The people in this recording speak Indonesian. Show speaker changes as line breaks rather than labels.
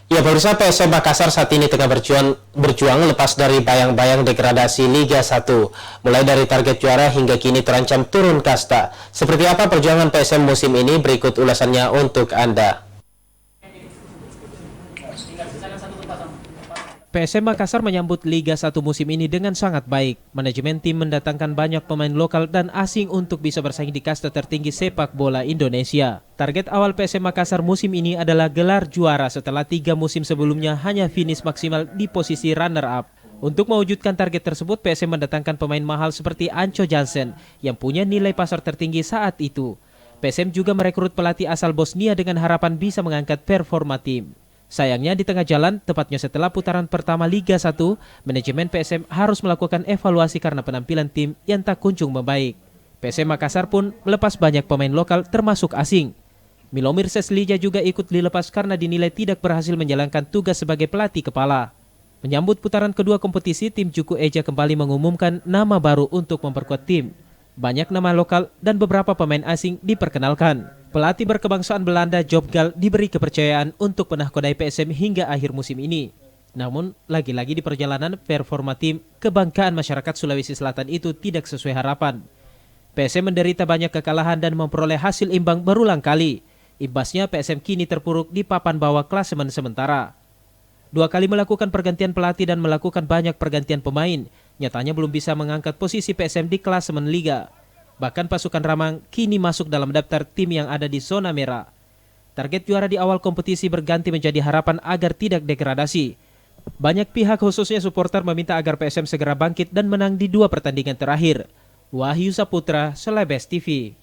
Ya, pemirsa, PSM Makassar saat ini tengah berjuang lepas dari bayang-bayang degradasi Liga 1. Mulai dari target juara hingga kini terancam turun kasta. Seperti apa perjuangan PSM musim ini? Berikut ulasannya untuk Anda.
PSM Makassar menyambut Liga 1 musim ini dengan sangat baik. Manajemen tim mendatangkan banyak pemain lokal dan asing untuk bisa bersaing di kasta tertinggi sepak bola Indonesia. Target awal PSM Makassar musim ini adalah gelar juara setelah 3 musim sebelumnya hanya finish maksimal di posisi runner-up. Untuk mewujudkan target tersebut, PSM mendatangkan pemain mahal seperti Anco Jansen yang punya nilai pasar tertinggi saat itu. PSM juga merekrut pelatih asal Bosnia dengan harapan bisa mengangkat performa tim. Sayangnya di tengah jalan, tepatnya setelah putaran pertama Liga 1, manajemen PSM harus melakukan evaluasi karena penampilan tim yang tak kunjung membaik. PSM Makassar pun melepas banyak pemain lokal termasuk asing. Milomir Seslija juga ikut dilepas karena dinilai tidak berhasil menjalankan tugas sebagai pelatih kepala. Menyambut putaran kedua kompetisi, tim Juku Eja kembali mengumumkan nama baru untuk memperkuat tim. Banyak nama lokal dan beberapa pemain asing diperkenalkan. Pelatih berkebangsaan Belanda Job Gal diberi kepercayaan untuk menahkodai PSM hingga akhir musim ini. Namun, lagi-lagi di perjalanan performa tim, kebanggaan masyarakat Sulawesi Selatan itu tidak sesuai harapan. PSM menderita banyak kekalahan dan memperoleh hasil imbang berulang kali. Imbasnya PSM kini terpuruk di papan bawah klasemen sementara. 2 kali melakukan pergantian pelatih dan melakukan banyak pergantian pemain, nyatanya belum bisa mengangkat posisi PSM di klasemen Liga. Bahkan pasukan Ramang kini masuk dalam daftar tim yang ada di zona merah. Target juara di awal kompetisi berganti menjadi harapan agar tidak degradasi. Banyak pihak khususnya supporter meminta agar PSM segera bangkit dan menang di 2 pertandingan terakhir. Wahyu Saputra, Celebes TV.